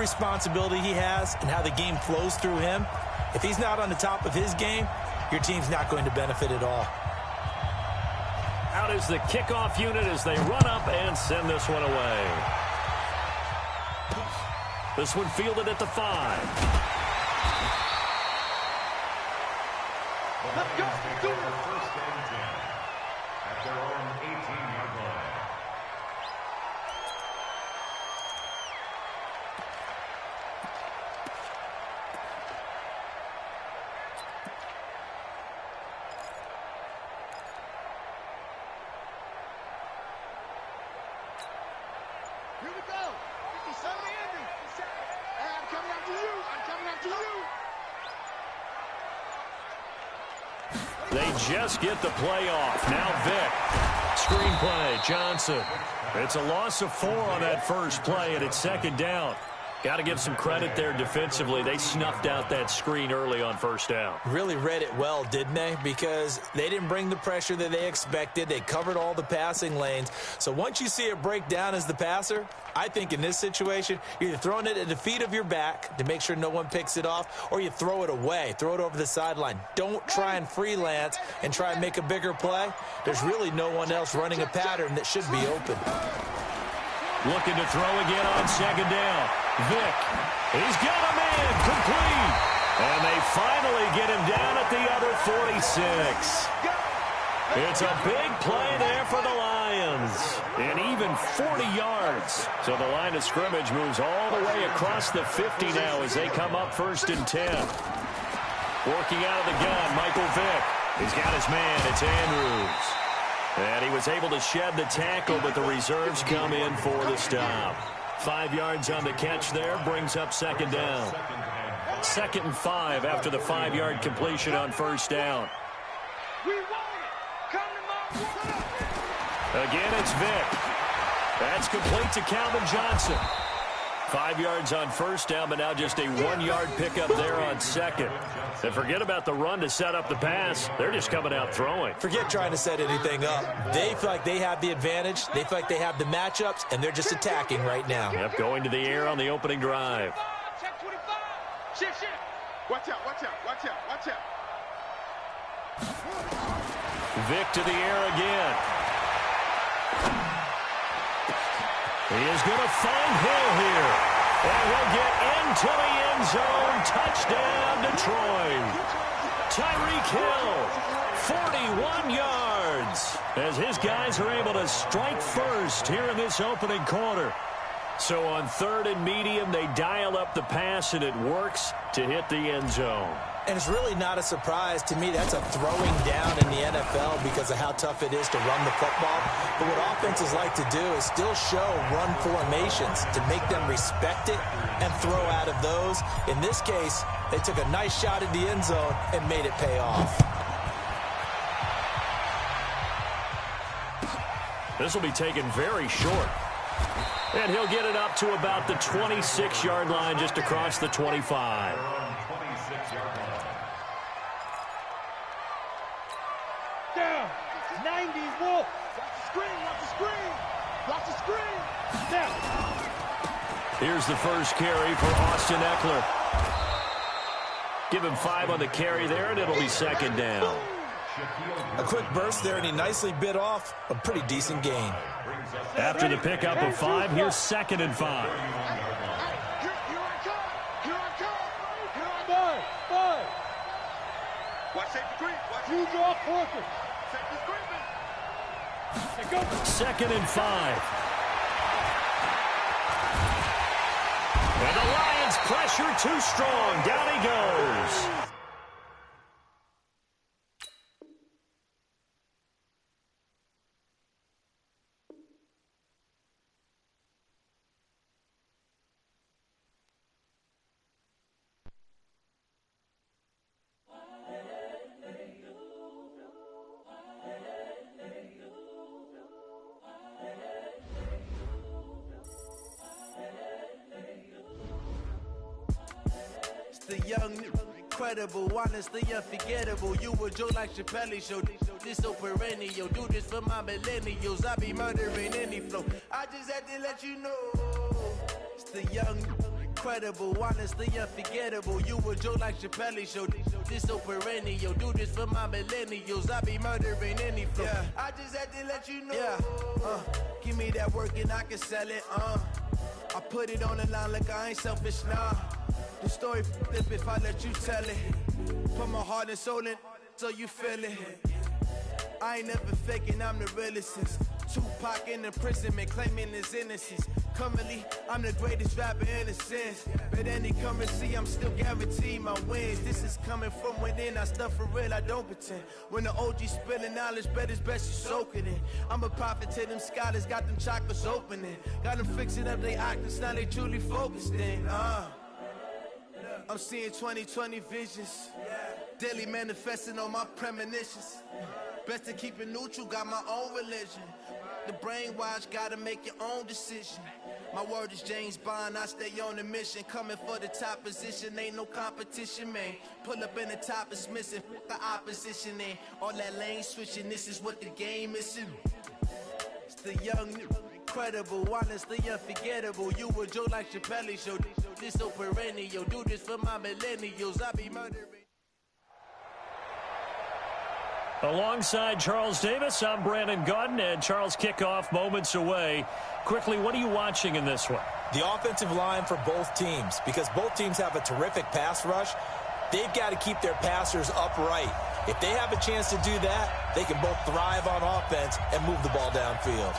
responsibility he has and how the game flows through him, if he's not on the top of his game, your team's not going to benefit at all. Out is the kickoff unit as they run up and send this one away. This one fielded at the 5. Let's go. Do it. First and 10 at their own 18-yard line. Here we go. 57 Andy. I'm coming after you. I'm coming after you. They just get the play off. Now Vick. Screenplay, Johnson. It's a loss of 4 on that first play, and it's second down. Got to give some credit there defensively. They snuffed out that screen early on first down. Really read it well, didn't they? Because they didn't bring the pressure that they expected. They covered all the passing lanes. So once you see it break down as the passer, I think in this situation, you're either throwing it at the feet of your back to make sure no one picks it off, or you throw it away, throw it over the sideline. Don't try and freelance and try and make a bigger play. There's really no one else running a pattern that should be open. Looking to throw again on second down. Vick, he's got him in, complete. And they finally get him down at the other 46. It's a big play there for the Lions. And even 40 yards. So the line of scrimmage moves all the way across the 50 now as they come up first and 10. Working out of the gun, Michael Vick. He's got his man, it's Andrews. And he was able to shed the tackle, but the reserves come in for the stop. 5 yards on the catch there, brings up second down. 2nd and 5 after the 5-yard completion on first down. Again, it's Vick. That's complete to Calvin Johnson. 5 yards on first down, but now just a 1-yard pickup there on second. And forget about the run to set up the pass. They're just coming out throwing. Forget trying to set anything up. They feel like they have the advantage. They feel like they have the matchups, and they're just attacking right now. Yep, going to the air on the opening drive. Check 25. Shift. Watch out. Watch out. Vick to the air again. He is going to find Hill here. And he'll get into the end zone. Touchdown, Detroit. Tyreek Hill, 41 yards. As his guys are able to strike first here in this opening quarter. So on 3rd and medium, they dial up the pass, and it works to hit the end zone. And it's really not a surprise to me. That's a throwing down in the NFL because of how tough it is to run the football. But what offenses like to do is still show run formations to make them respect it and throw out of those. In this case, they took a nice shot at the end zone and made it pay off. This will be taken very short. And he'll get it up to about the 26-yard line, just across the 25. Down. 90, Wolf. Watch the screen. Down. Here's the first carry for Austin Eckler. Give him 5 on the carry there, and it'll be second down. A quick burst there, and he nicely bit off a pretty decent gain. After the pickup of 5, here's 2nd and 5. Here I come. Watch safety screen. Watch you draw quarter. Safety screen. 2nd and 5. And the Lions pressure too strong. Down he goes. The young, incredible, honestly unforgettable. You a joke like Chappelle show. This so perennial. Do this for my millennials. I be murdering any flow. I just had to let you know. It's the young, incredible, honestly unforgettable. You a joke like Chappelle Show. This so perennial. Do this for my millennials. I be murdering any flow. Yeah. I just had to let you know. Yeah. Give me that work and I can sell it. I put it on the line like I ain't selfish, nah. The story flip if I let you tell it. Put my heart and soul in so you feel it. I ain't never faking, I'm the realest since Tupac in imprisonment, claiming his innocence. Currently, I'm the greatest rapper in a sense. But any currency, I'm still guaranteed my wins. This is coming from within, I stuff for real, I don't pretend. When the OG spilling knowledge, bet it's best you soak it in. I'm a prophet to them scholars, got them chakras opening. Got them fixing up they octaves, now they truly focused in. I'm seeing 2020 visions. Daily manifesting on my premonitions. Best to keep it neutral, got my own religion. The brainwash, gotta make your own decision. My word is James Bond, I stay on a mission. Coming for the top position, ain't no competition, man. Pull up in the top is missing, the opposition in. All that lane switching, this is what the game is. It's the young, incredible, honestly unforgettable. You a joke like Chappelle Show. This so perennial, do this for my millennials. I be murdering. Alongside Charles Davis, I'm Brandon Gaudin, and Charles, kickoff moments away. Quickly, what are you watching in this one? The offensive line for both teams, because both teams have a terrific pass rush. They've got to keep their passers upright. If they have a chance to do that, they can both thrive on offense and move the ball downfield.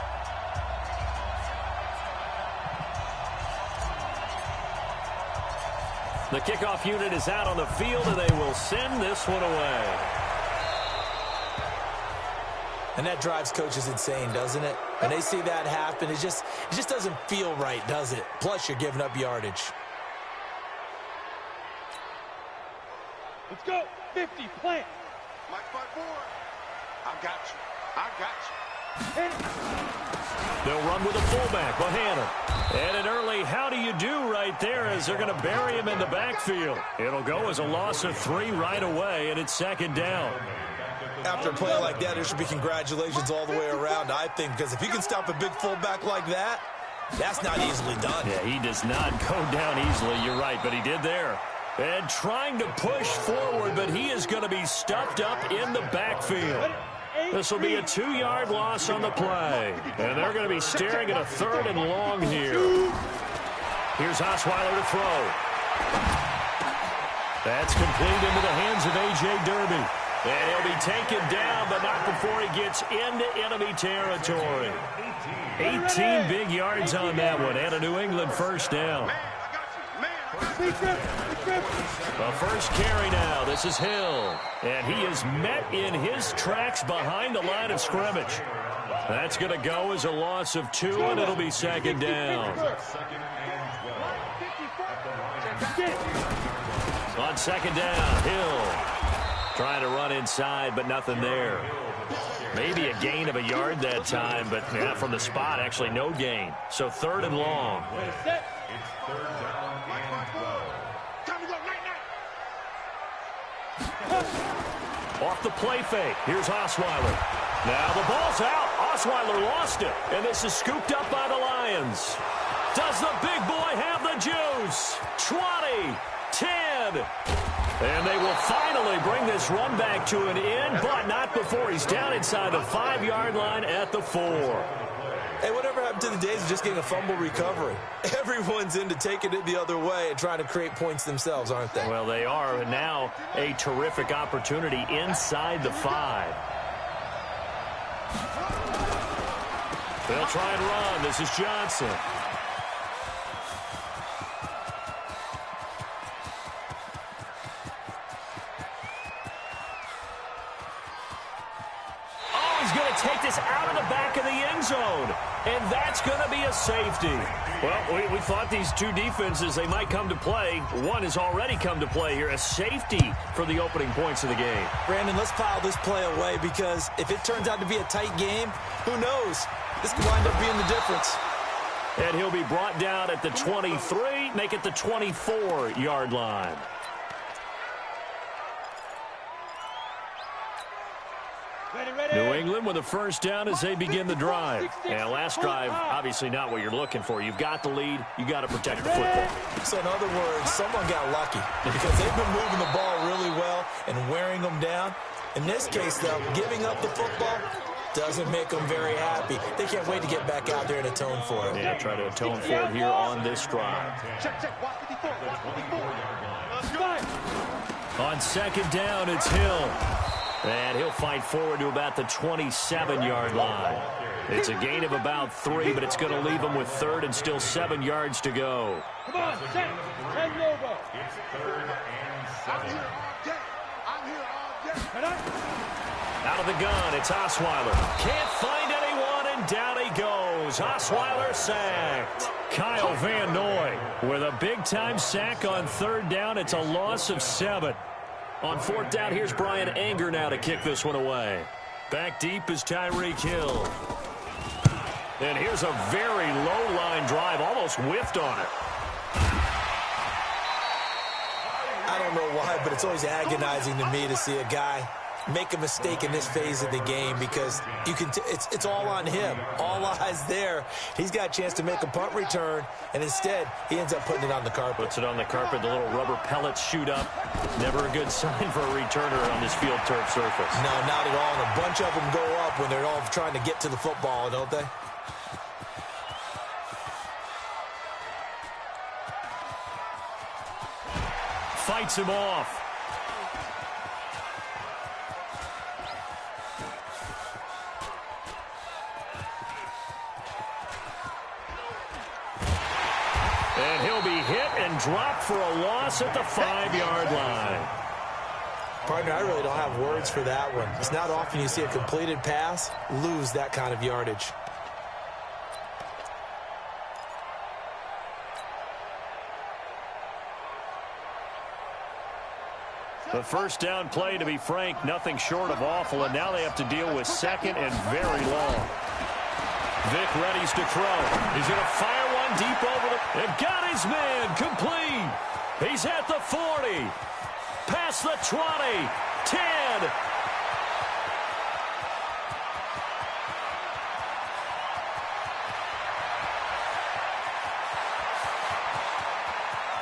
The kickoff unit is out on the field, and they will send this one away. And that drives coaches insane, doesn't it? When they see that happen, it just doesn't feel right, does it? Plus, you're giving up yardage. Let's go. 50, plant. Mike 5-4. I got you. They'll run with a fullback, Bohanna. And an early how do you do right there as they're going to bury him in the backfield. It'll go as a loss of 3 right away, and it's second down. After a play like that, there should be congratulations all the way around, I think, because if you can stop a big fullback like that, that's not easily done. Yeah, he does not go down easily, you're right, but he did there. And trying to push forward, but he is going to be stuffed up in the backfield. This will be a 2-yard loss on the play. And they're going to be staring at a 3rd and long here. Here's Osweiler to throw. That's complete into the hands of A.J. Derby. And he'll be taken down, but not before he gets into enemy territory. 18 big yards on that one, and a New England first down. The first carry now. This is Hill. And he is met in his tracks behind the line of scrimmage. That's going to go as a loss of 2, and it'll be second down. On second down, Hill trying to run inside, but nothing there. Maybe a gain of a yard that time, but yeah, from the spot, actually no gain. So 3rd and long. It's 3rd down and 12. Time to go, night. Off the play fake. Here's Osweiler. Now the ball's out. Osweiler lost it, and this is scooped up by the Lions. Does the big boy have the juice? 20, 10. And they will finally bring this run back to an end, but not before he's down inside the 5-yard line at the 4. Hey, whatever happened to the days of just getting a fumble recovery? Everyone's into taking it the other way and trying to create points themselves, aren't they? Well, they are, and now a terrific opportunity inside the 5. They'll try and run. This is Johnson. Take this out of the back of the end zone, and that's going to be a safety. Well, we thought these two defenses, they might come to play. One has already come to play here, a safety for the opening points of the game. Brandon, let's file this play away, because if it turns out to be a tight game, who knows? This could wind up being the difference. And he'll be brought down at the 23, make it the 24-yard line. New England with a first down as they begin the drive. And last drive, obviously not what you're looking for. You've got the lead. You got to protect the football. So in other words, someone got lucky because they've been moving the ball really well and wearing them down. In this case, though, giving up the football doesn't make them very happy. They can't wait to get back out there and atone for it. Yeah, try to atone for it here on this drive. On second down, it's Hill. And he'll fight forward to about the 27-yard line. It's a gain of about 3, but it's going to leave him with third and still 7 yards to go. Come on, set. Head logo. It's 3rd and 7. I'm here all day. Out of the gun, it's Osweiler. Can't find anyone, and down he goes. Osweiler sacked. Kyle Van Noy with a big-time sack on third down. It's a loss of 7. On fourth down, here's Brian Anger now to kick this one away. Back deep is Tyreek Hill. And here's a very low-line drive, almost whiffed on it. I don't know why, but it's always agonizing to me to see a guy make a mistake in this phase of the game because you can it's all on him. All eyes there. He's got a chance to make a punt return, and instead he ends up putting it on the carpet. Puts it on the carpet. The little rubber pellets shoot up. Never a good sign for a returner on this field turf surface. No, not at all. And a bunch of them go up when they're all trying to get to the football, don't they? Fights him off. And he'll be hit and dropped for a loss at the 5-yard line. Partner, I really don't have words for that one. It's not often you see a completed pass lose that kind of yardage. The first down play, to be frank, nothing short of awful, and now they have to deal with second and very long. Vick readies to throw. He's going to fire one deep over the... And got his man complete. He's at the 40. Past the 20. 10.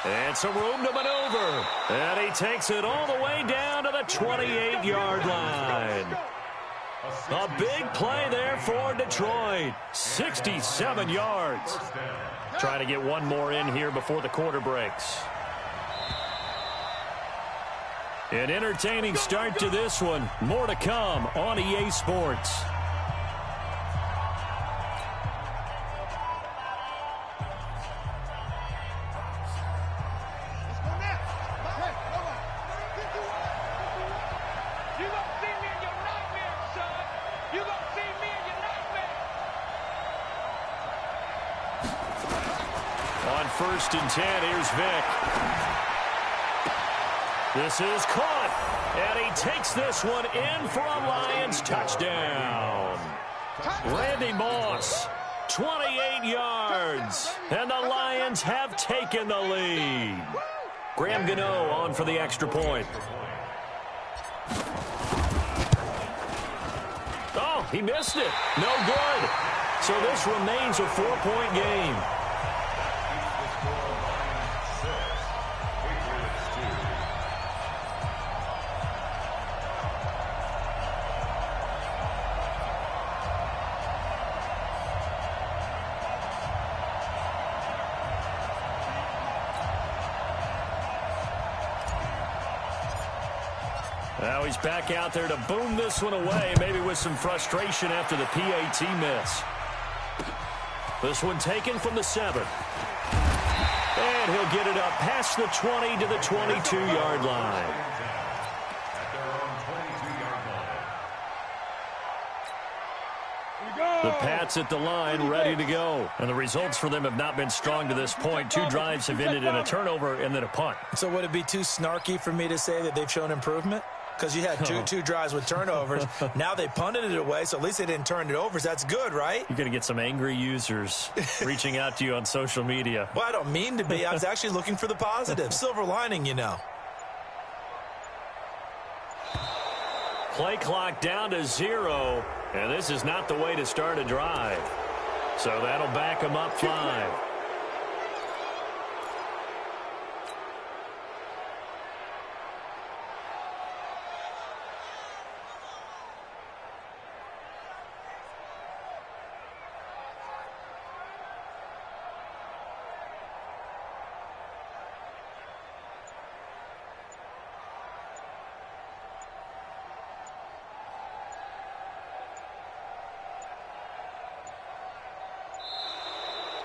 And some room to maneuver. And he takes it all the way down to the 28-yard line. A big play there for Detroit. 67 yards. Trying to get one more in here before the quarter breaks. An entertaining start to this one. More to come on EA Sports. First and 10, here's Vick. This is caught, and he takes this one in for a Lions touchdown. Randy Moss, 28 yards, and the Lions have taken the lead. Graham Gano on for the extra point. Oh, he missed it. No good. So this remains a 4-point game. Now he's back out there to boom this one away, maybe with some frustration after the PAT miss. This one taken from the 7. And he'll get it up past the 20 to the 22-yard line. The Pats at the line, ready to go. And the results for them have not been strong to this point. 2 drives have ended in a turnover and then a punt. So would it be too snarky for me to say that they've shown improvement? Because you had two drives with turnovers. Now they punted it away, so at least they didn't turn it over. So that's good, right? You're going to get some angry users reaching out to you on social media. Well, I don't mean to be. I was actually looking for the positive. Silver lining, you know. Play clock down to 0, and this is not the way to start a drive. So that'll back them up 5.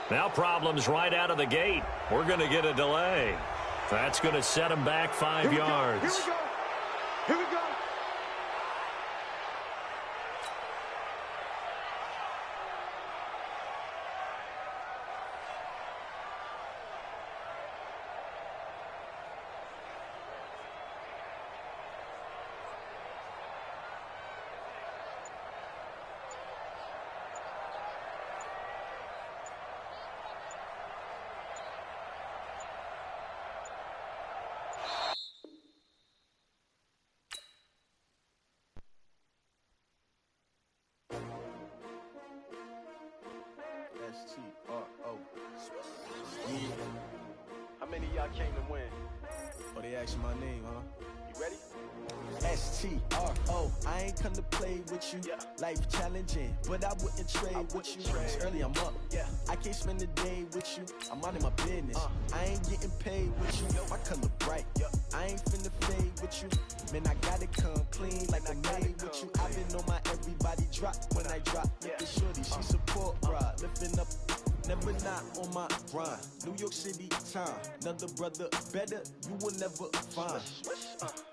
Now problems right out of the gate. We're going to get a delay. That's going to set them back 5 yards. Here we go. Here we go. S-T-R-O. Yeah. How many of y'all came to win? Oh, they asked my name, huh? You ready? S-T-R-O. I ain't come to play with you. Life challenging, but I wouldn't trade with you. It's early, I'm up. I can't spend the day with you. I'm out of my business. I ain't getting paid with you. My color bright. I ain't finna fade with you. Man, I gotta come clean like I made with you. I've been on my everybody drop when I drop. Look at shorty, she support ride. Lifting up, never not on my grind. New York City time. Another brother better, you will never find.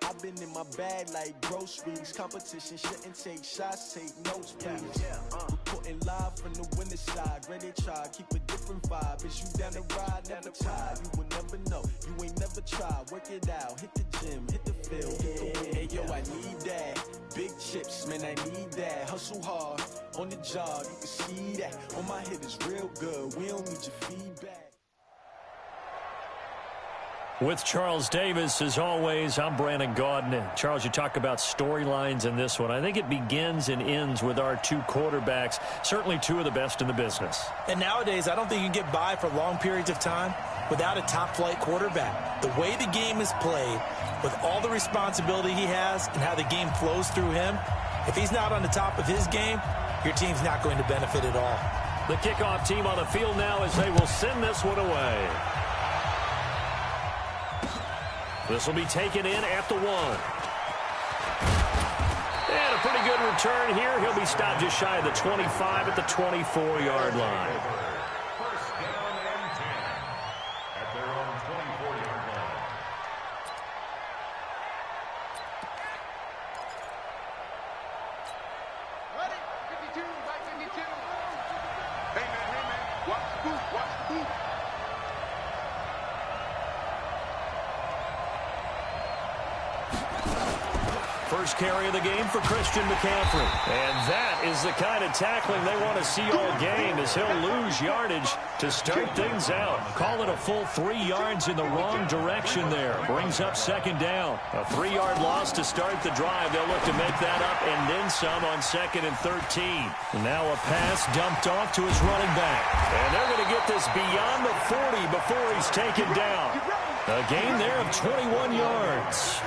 I've been in my bag like groceries. Competition shouldn't take shots, take notes, please. Reporting live from the winning side. Ready to try, keep a different vibe. Is you down the ride, never tired. You will never know, you ain't never tried. Work it out, hit the gym, hit the field, hit the win. Hey yo, I need that. Big chips, man, I need that. Hustle hard, on the job, you can see that. On my hit is real good, we don't need your feedback. With Charles Davis, as always, I'm Brandon Gaudin. Charles, you talk about storylines in this one. I think it begins and ends with our two quarterbacks, certainly two of the best in the business. And nowadays, I don't think you can get by for long periods of time without a top-flight quarterback. The way the game is played, with all the responsibility he has and how the game flows through him, if he's not on the top of his game, your team's not going to benefit at all. The kickoff team on the field now as they will send this one away. This will be taken in at the 1. And a pretty good return here. He'll be stopped just shy of the 25 at the 24-yard line. First down and 10 at their own 24-yard line. Ready? 52, right 52. Hey man, watch the boot, watch the boot. First carry of the game for Christian McCaffrey. And that is the kind of tackling they want to see all game, as he'll lose yardage to start things out. Call it a full 3 yards in the wrong direction there. Brings up second down. A 3-yard loss to start the drive. They'll look to make that up and then some on 2nd and 13. Now a pass dumped off to his running back. And they're going to get this beyond the 40 before he's taken down. A gain there of 21 yards.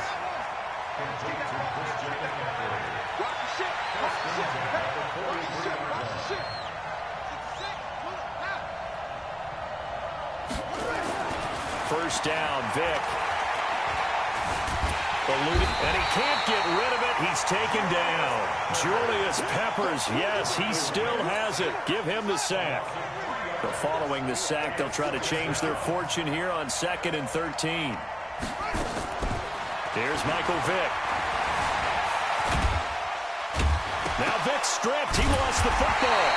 First down, Vic. Eluded, and he can't get rid of it. He's taken down. Julius Peppers, yes, he still has it. Give him the sack. But following the sack, they'll try to change their fortune here on 2nd and 13. Here's Michael Vick. Now Vick stripped. He lost the football.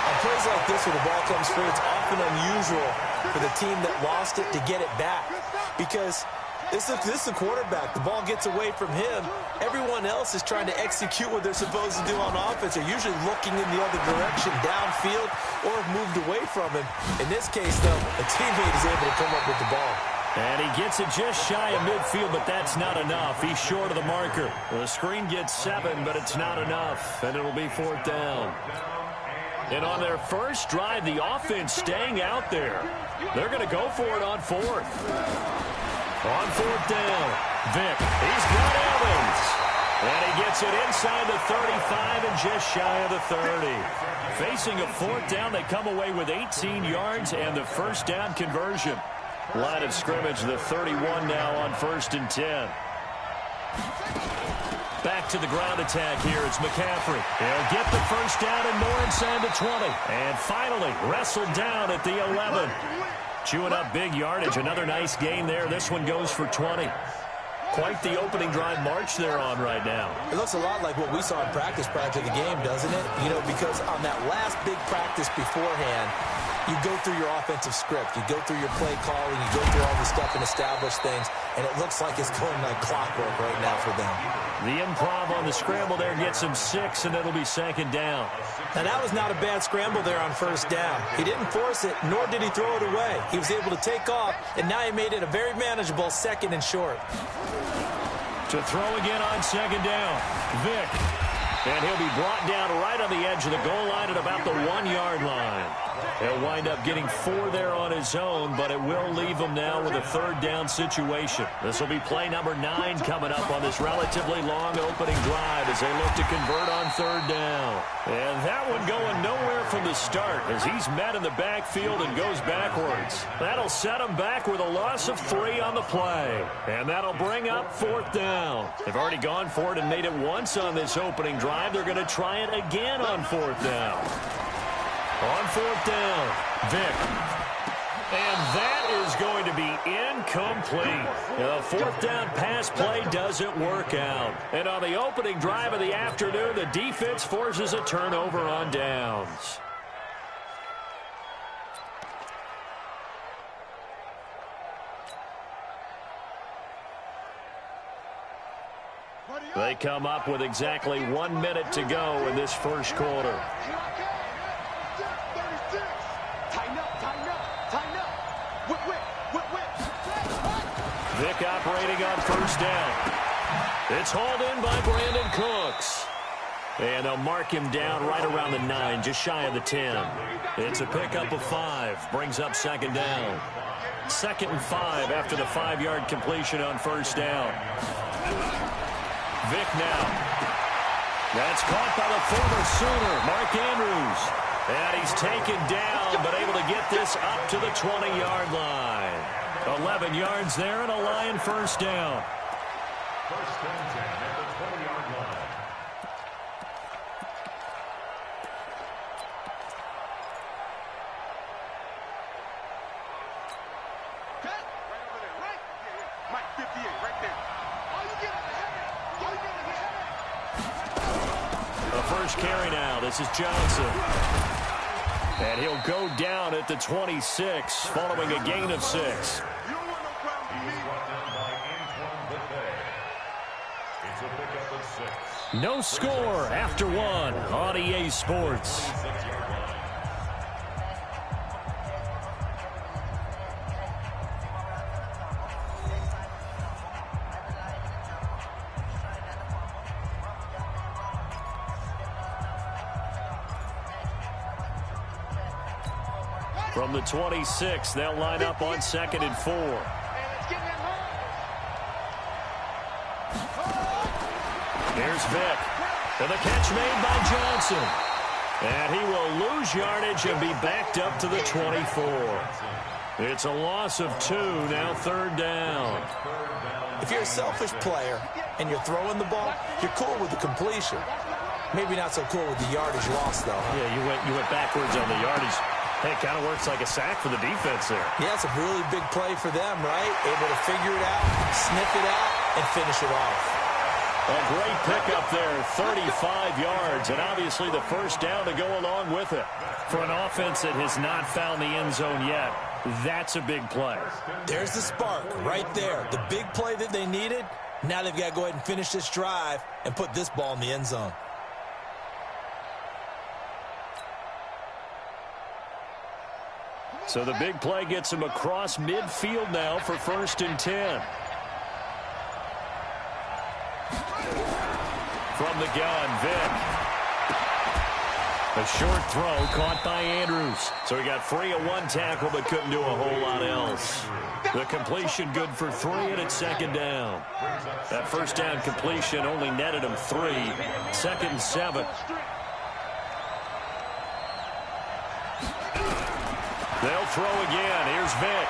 On plays like this, where the ball comes free, it's often unusual for the team that lost it to get it back. Because this is the quarterback. The ball gets away from him. Everyone else is trying to execute what they're supposed to do on offense. They're usually looking in the other direction, downfield, or have moved away from him. In this case, though, a teammate is able to come up with the ball. And he gets it just shy of midfield, but that's not enough. He's short of the marker. The screen gets 7, but it's not enough, and it'll be 4th down. And on their first drive, the offense staying out there. They're going to go for it on 4th. On 4th down, Vick. He's got Evans. And he gets it inside the 35 and just shy of the 30. Facing a 4th down, they come away with 18 yards and the first down conversion. Line of scrimmage, the 31 now on 1st and 10. Back to the ground attack here. It's McCaffrey. He'll get the first down and more inside the 20. And finally wrestled down at the 11. Chewing up big yardage. Another nice gain there. This one goes for 20. Quite the opening drive march they're on right now. It looks a lot like what we saw in practice prior to the game, doesn't it? You know, because on that last big practice beforehand, you go through your offensive script. You go through your play calling. You go through all the stuff and establish things. And it looks like it's going like clockwork right now for them. The improv on the scramble there gets him 6, and it'll be 2nd down. Now, that was not a bad scramble there on 1st down. He didn't force it, nor did he throw it away. He was able to take off, and now he made it a very manageable 2nd and short. To throw again on 2nd down, Vick. And he'll be brought down right on the edge of the goal line at about the 1-yard line. He'll wind up getting 4 there on his own, but it will leave him now with a 3rd down situation. This will be play number 9 coming up on this relatively long opening drive as they look to convert on 3rd down. And that one going nowhere from the start as he's met in the backfield and goes backwards. That'll set him back with a loss of 3 on the play. And that'll bring up 4th down. They've already gone for it and made it once on this opening drive. They're going to try it again on 4th down. On 4th down, Vick. And that is going to be incomplete. The 4th down pass play doesn't work out. And on the opening drive of the afternoon, the defense forces a turnover on downs. They come up with exactly 1 minute to go in this first quarter. Vick operating on 1st down. It's hauled in by Brandon Cooks. And they'll mark him down right around the 9, just shy of the 10. It's a pickup of 5, brings up 2nd down. 2nd and 5 after the 5-yard completion on 1st down. Vick now. That's caught by the former Sooner, Mark Andrews. And he's taken down, but able to get this up to the 20-yard line. 11 yards there and a Lion first down. 1st and 10 at the 20-yard line. Okay. Right over there, right? Yeah. Mike 58, right there. Oh, you get on the head. Oh, you get on the head. The first carry now. This is Johnson. And he'll go down at the 26 following a gain of 6. You don't want no problem with me. Brought down by Antoine Buffet. It's a pickup of 6. No score after 1 on EA Sports. From the 26, they'll line up on 2nd and 4. Here's Vick. And the catch made by Johnson. And he will lose yardage and be backed up to the 24. It's a loss of 2, now 3rd down. If you're a selfish player and you're throwing the ball, you're cool with the completion. Maybe not so cool with the yardage loss, though. Huh? Yeah, you went backwards on the yardage. Hey, it kind of works like a sack for the defense there. Yeah, it's a really big play for them, right? Able to figure it out, sniff it out, and finish it off. A great pickup there, 35 yards, and obviously the first down to go along with it. For an offense that has not found the end zone yet, that's a big play. There's the spark right there. The big play that they needed. Now they've got to go ahead and finish this drive and put this ball in the end zone. So the big play gets him across midfield now for 1st and 10. From the gun, Vick. A short throw caught by Andrews. So he got free of one tackle but couldn't do a whole lot else. The completion good for 3, and it's 2nd down. That first down completion only netted him 3. 2nd and 7. They'll throw again. Here's Vick.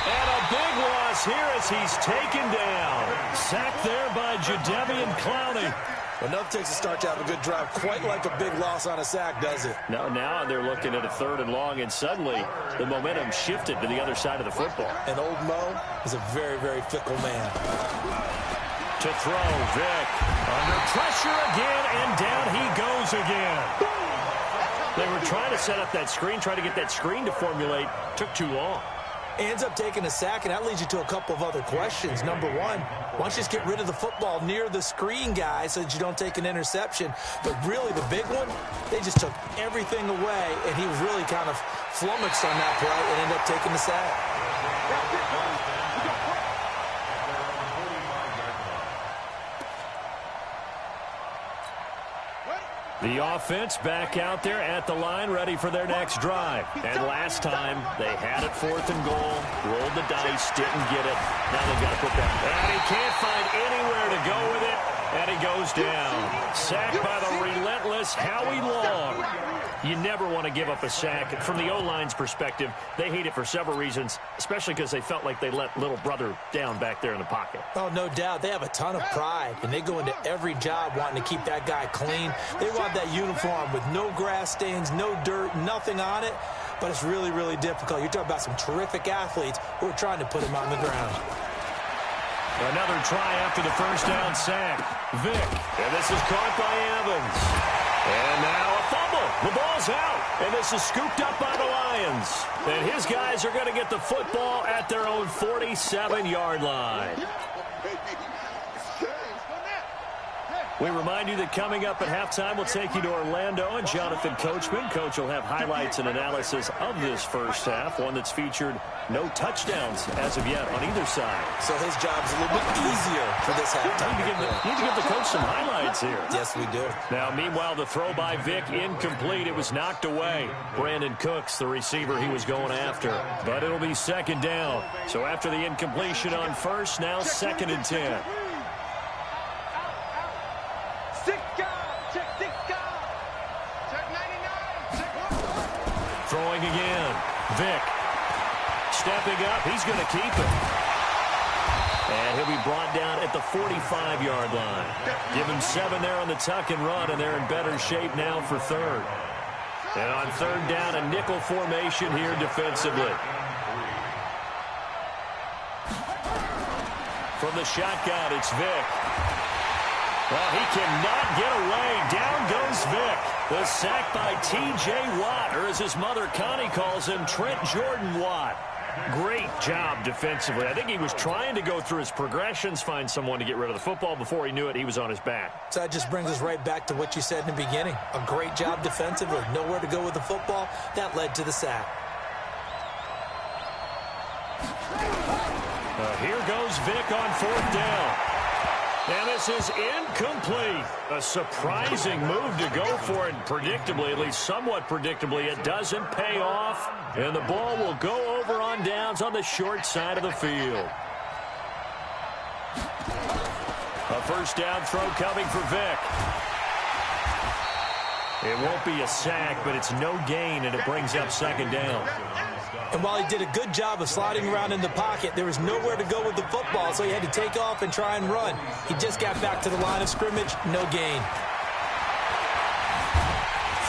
And a big loss here as he's taken down. Sacked there by Jadeveon Clowney. Enough takes a start to have a good drive. Quite like a big loss on a sack, does it? No, now they're looking at a 3rd and long, and suddenly the momentum shifted to the other side of the football. And old Mo is a very, very fickle man. To throw, Vick. Under pressure again, and down he goes again. They were trying to set up that screen, trying to get that screen to formulate. Took too long. Ends up taking a sack, and that leads you to a couple of other questions. Number one, why don't you just get rid of the football near the screen guy so that you don't take an interception? But really, the big one, they just took everything away, and he was really kind of flummoxed on that play and ended up taking the sack. The offense back out there at the line, ready for their next drive. And last time, they had it 4th and goal, rolled the dice, didn't get it. Now they've got to put that. And he can't find anywhere to go with it, and he goes down. Sacked by the relentless Howie Long. You never want to give up a sack. From the O-line's perspective, they hate it for several reasons, especially because they felt like they let little brother down back there in the pocket. Oh, no doubt. They have a ton of pride, and they go into every job wanting to keep that guy clean. They want that uniform with no grass stains, no dirt, nothing on it, but it's really, really difficult. You're talking about some terrific athletes who are trying to put him on the ground. Another try after the first down sack. Vick, and this is caught by Evans. And now a fumble. The ball's out, and this is scooped up by the Lions. And his guys are going to get the football at their own 47-yard line. We remind you that coming up at halftime, we'll take you to Orlando and Jonathan Coachman. Coach will have highlights and analysis of this first half, one that's featured no touchdowns as of yet on either side. So his job's a little bit easier for this halftime. You need to give the coach some highlights here. Yes, we do. Now, meanwhile, the throw by Vick incomplete. It was knocked away. Brandon Cooks, the receiver he was going after. But it'll be 2nd down. So after the incompletion on first, now 2nd and 10. Throwing again. Vick. Stepping up. He's going to keep it. And he'll be brought down at the 45-yard line. Give him 7 there on the tuck and run, and they're in better shape now for 3rd. And on 3rd down, a nickel formation here defensively. From the shotgun, it's Vick. Well, he cannot get away. Down goes Vick. The sack by T.J. Watt, or as his mother Connie calls him, Trent Jordan Watt. Great job defensively. I think he was trying to go through his progressions, find someone to get rid of the football. Before he knew it, he was on his back. So that just brings us right back to what you said in the beginning. A great job defensively. Nowhere to go with the football. That led to the sack. Here goes Vick on 4th down. And this is incomplete. A surprising move to go for it. Predictably, at least somewhat predictably, it doesn't pay off. And the ball will go over on downs on the short side of the field. A first down throw coming for Vick. It won't be a sack, but it's no gain, and it brings up 2nd down. And while he did a good job of sliding around in the pocket, there was nowhere to go with the football, so he had to take off and try and run. He just got back to the line of scrimmage, no gain.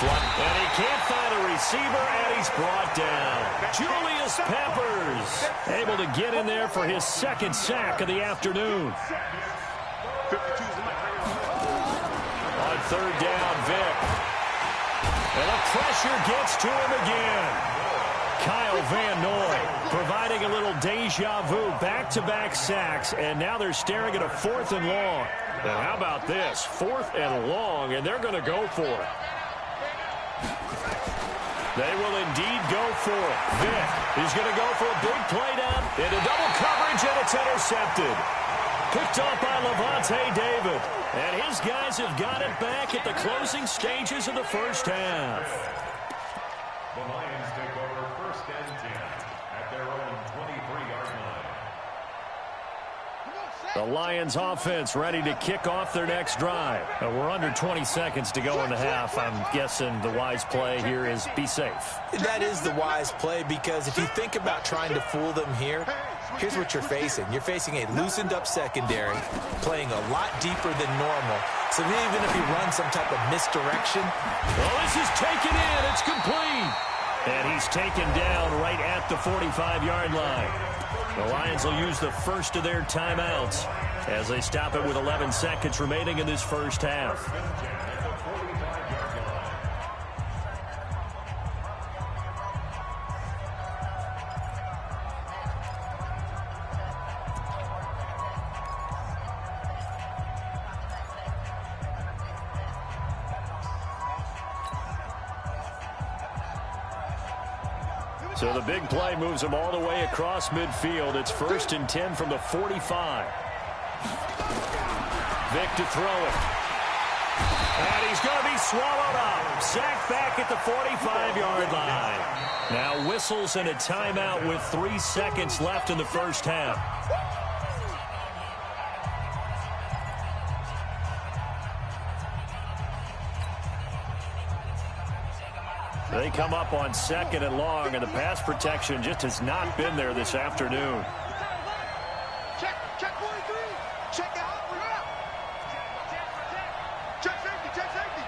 And he can't find a receiver, and he's brought down. Julius Peppers able to get in there for his 2nd sack of the afternoon. On 3rd down, Vick. And the pressure gets to him again. Kyle Van Noy providing a little deja vu, back-to-back sacks, and now they're staring at a 4th and long. And how about this? 4th and long, and they're going to go for it. They will indeed go for it. Vic is going to go for a big play down into double coverage, and it's intercepted. Picked off by Levante David. And his guys have got it back at the closing stages of the first half. The Lions take over first and 10 at their own 23-yard line. The Lions offense ready to kick off their next drive. We're under 20 seconds to go in the half. I'm guessing the wise play here is be safe. That is the wise play, because if you think about trying to fool them here, here's what you're facing. You're facing a loosened up secondary, playing a lot deeper than normal. So even if you run some type of misdirection. Oh, this is taken in. It's complete. And he's taken down right at the 45-yard line. The Lions will use the first of their timeouts as they stop it with 11 seconds remaining in this first half. So the big play moves them all the way across midfield. It's first and 10 from the 45. Vic to throw it. And he's going to be swallowed up. Sacked back at the 45-yard line. Now whistles and a timeout with 3 seconds left in the first half. They come up on second and long, and the pass protection just has not been there this afternoon. Check 43. Check out. We're up. Check safety. Check safety.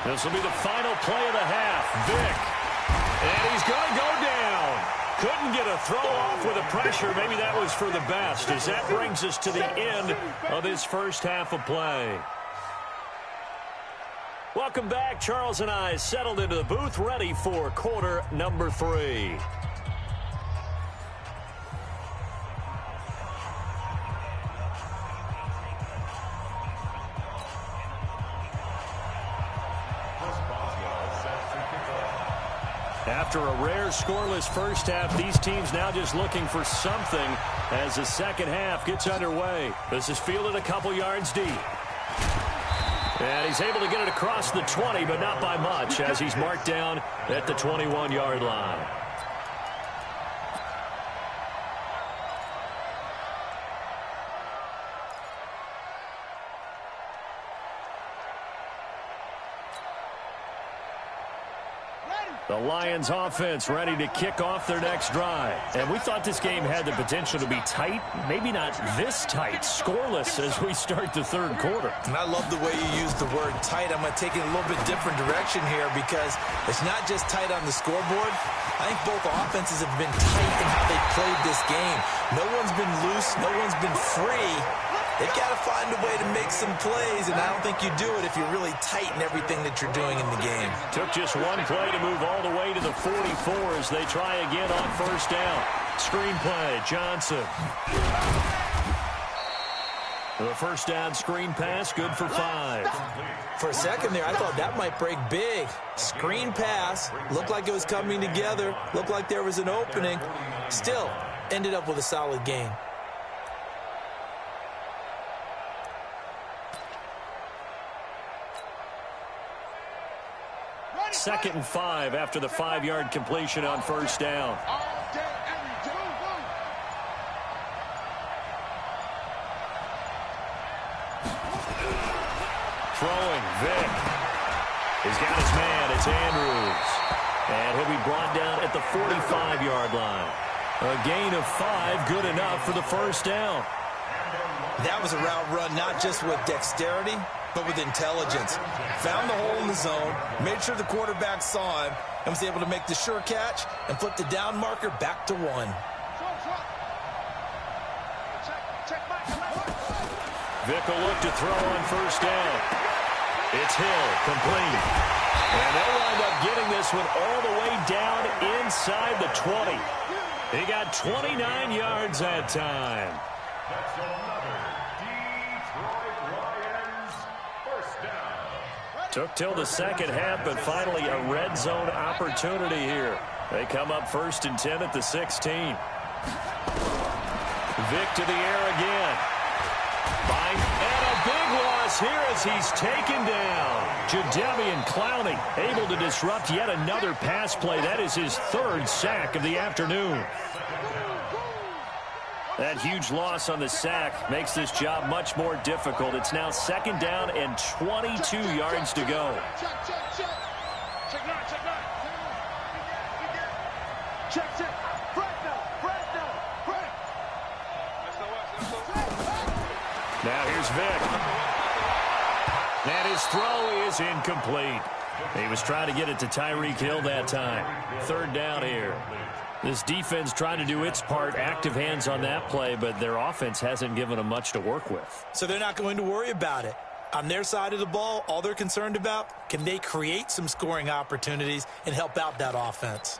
This will be the final play of the half. Vic. And he's going to go down. Couldn't get a throw off with the pressure. Maybe that was for the best, as that brings us to the end of this first half of play. Welcome back. Charles and I settled into the booth, ready for quarter number 3. After a rare scoreless first half, these teams now just looking for something as the second half gets underway. This is fielded a couple yards deep. And he's able to get it across the 20, but not by much, as he's marked down at the 21-yard line. The Lions offense ready to kick off their next drive. And we thought this game had the potential to be tight, maybe not this tight, scoreless as we start the third quarter. And I love the way you use the word tight. I'm going to take it a little bit different direction here, because it's not just tight on the scoreboard. I think both offenses have been tight in how they played this game. No one's been loose. No one's been free. They've got to find a way to make some plays, and I don't think you do it if you're really tight in everything that you're doing in the game. Took just one play to move all the way to the 44 as they try again on first down. Screen play, Johnson. The first down screen pass, good for 5. For a second there, I thought that might break big. Screen pass, looked like it was coming together, looked like there was an opening. Still, ended up with a solid game. Second and 5 after the 5-yard completion on first down. Throwing, Vic. He's got his man, it's Andrews. And he'll be brought down at the 45-yard line. A gain of 5, good enough for the first down. That was a route run, not just with dexterity, but with intelligence. Found the hole in the zone, made sure the quarterback saw him, and was able to make the sure catch and flip the down marker back to 1. Vic will look to throw on first down. It's Hill, complete. And they'll wind up getting this one all the way down inside the 20. He got 29 yards that time. That's another Detroit Lions first down. Took till the second half, but finally a red zone opportunity here. They come up 1st and 10 at the 16. Vic to the air again. And a big loss here as he's taken down. Jadeveon Clowney able to disrupt yet another pass play. That is his 3rd sack of the afternoon. That huge loss on the sack makes this job much more difficult. It's now 2nd down and 22 yards to go. Now here's Vic. And his throw is incomplete. He was trying to get it to Tyreek Hill that time. 3rd down here. This defense trying to do its part, active hands on that play, but their offense hasn't given them much to work with. So they're not going to worry about it. On their side of the ball, all they're concerned about, can they create some scoring opportunities and help out that offense?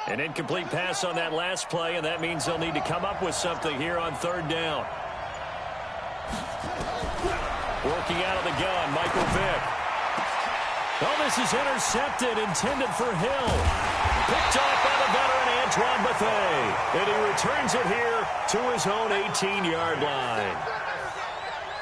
An incomplete pass on that last play, and that means they'll need to come up with something here on 3rd down. Working out of the gun, Michael Vick. Oh, this is intercepted, intended for Hill. Picked off by the veteran Antoine Bethea. And he returns it here to his own 18-yard line.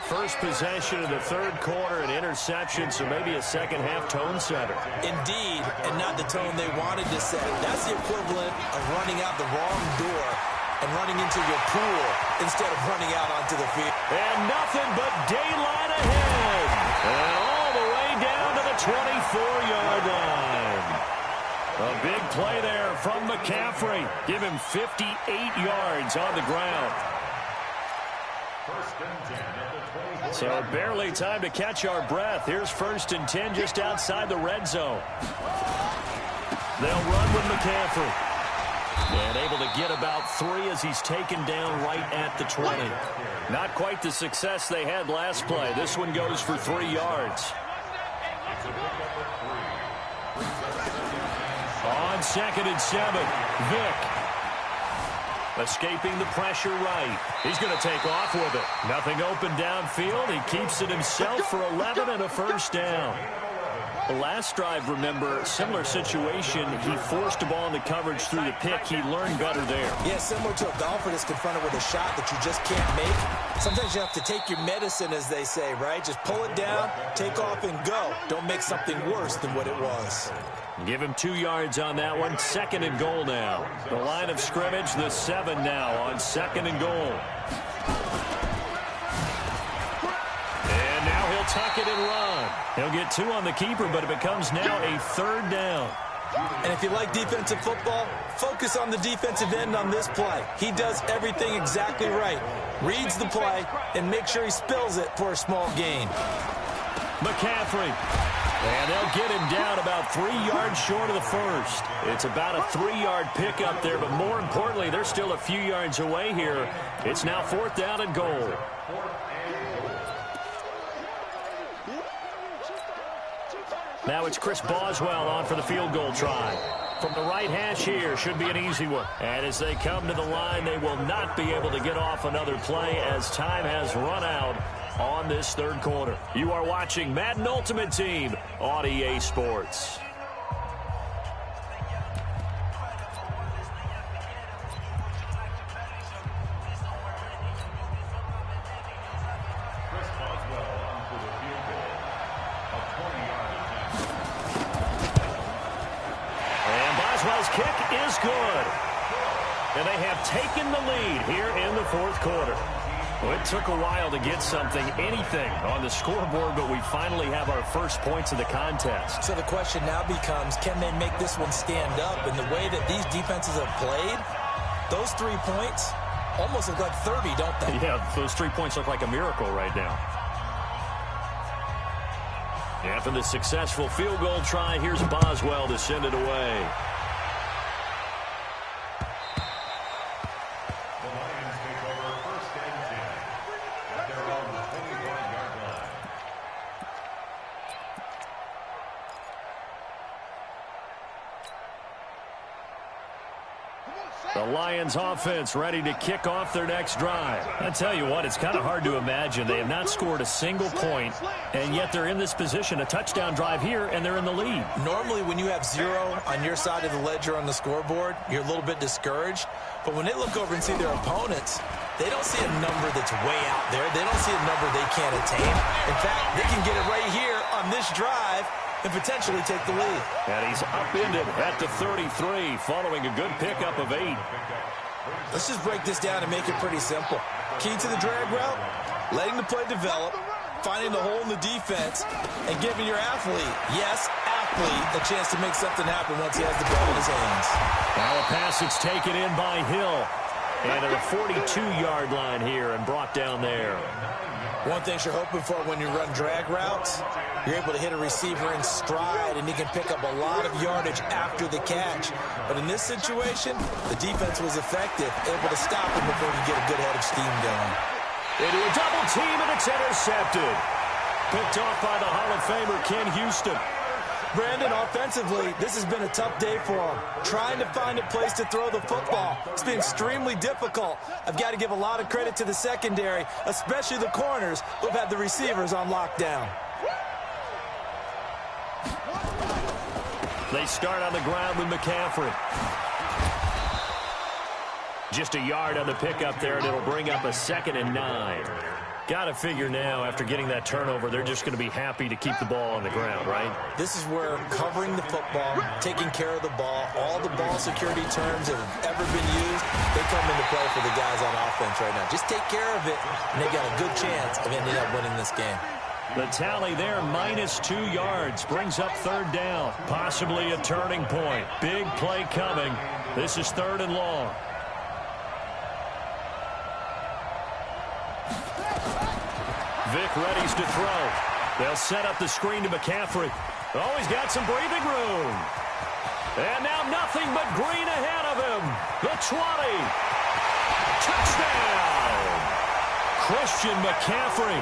First possession of the 3rd quarter, an interception, so maybe a second-half tone setter. Indeed, and not the tone they wanted to set. That's the equivalent of running out the wrong door and running into your pool instead of running out onto the field. And nothing but daylight ahead. And all the way down to the 24-yard line. A big play there from McCaffrey. Give him 58 yards on the ground. So barely time to catch our breath. Here's 1st and 10 just outside the red zone. They'll run with McCaffrey. And able to get about 3 as he's taken down right at the 20. Not quite the success they had last play. This one goes for 3 yards. On 2nd and 7, Vic. Escaping the pressure right. He's going to take off with it. Nothing open downfield. He keeps it himself for 11 and a 1st down. The last drive, remember, similar situation. He forced the ball into coverage through the pick. He learned better there. Yeah, similar to a golfer that's confronted with a shot that you just can't make. Sometimes you have to take your medicine, as they say, right? Just pull it down, take off, and go. Don't make something worse than what it was. Give him 2 yards on that one. 2nd and goal now. The line of scrimmage, the 7 now on 2nd and goal. And now he'll tuck it and run. He'll get 2 on the keeper, but it becomes now a 3rd down. And if you like defensive football, focus on the defensive end on this play. He does everything exactly right. Reads the play and make sure he spills it for a small gain. McCaffrey. And they'll get him down about 3 yards short of the 1st. It's about a 3-yard pickup there, but more importantly, they're still a few yards away here. It's now 4th down and goal. Now it's Chris Boswell on for the field goal try. From the right hash here, should be an easy one. And as they come to the line, they will not be able to get off another play as time has run out on this 3rd quarter. You are watching Madden Ultimate Team on EA Sports. Chris Boswell on for the field goal. A 20-yard attempt. And Boswell's kick is good. And they have taken the lead here in the 4th quarter. Well, it took a while to get anything on the scoreboard, but we finally have our first points of the contest. So the question now becomes, can they make this one stand up? And the way that these defenses have played, those 3 points almost look like 30, don't they? Yeah, those 3 points look like a miracle right now. After the successful field goal try, here's Boswell to send it away. The Lions offense ready to kick off their next drive. I tell you what, it's kind of hard to imagine. They have not scored a single point, and yet they're in this position, a touchdown drive here, and they're in the lead. Normally, when you have 0 on your side of the ledger on the scoreboard, you're a little bit discouraged. But when they look over and see their opponents, they don't see a number that's way out there. They don't see a number they can't attain. In fact, they can get it right here on this drive and potentially take the lead. And he's upended at the 33 following a good pickup of 8. Let's just break this down and make it pretty simple. Key to the drag route, letting the play develop, finding the hole in the defense, and giving your athlete, yes, athlete, a chance to make something happen once he has the ball in his hands. Now a pass that's taken in by Hill. And at a 42-yard line here and brought down there. One thing you're hoping for when you run drag routes, you're able to hit a receiver in stride, and he can pick up a lot of yardage after the catch. But in this situation, the defense was effective, able to stop him before he could get a good head of steam going. Into a double team, and it's intercepted. Picked off by the Hall of Famer Ken Houston. Brandon, offensively, this has been a tough day for him. Trying to find a place to throw the football. It's been extremely difficult. I've got to give a lot of credit to the secondary, especially the corners who've had the receivers on lockdown. They start on the ground with McCaffrey. Just a yard on the pickup there, and it'll bring up a 2nd and 9. Got to figure now, after getting that turnover, they're just going to be happy to keep the ball on the ground, right? This is where covering the football, taking care of the ball, all the ball security terms that have ever been used, they come into play for the guys on offense right now. Just take care of it, and they've got a good chance of ending up winning this game. The tally there, -2 yards, brings up 3rd down. Possibly a turning point. Big play coming. This is 3rd and long. Vic readies to throw. They'll set up the screen to McCaffrey. Oh, he's got some breathing room. And now nothing but green ahead of him. The 20. Touchdown. Christian McCaffrey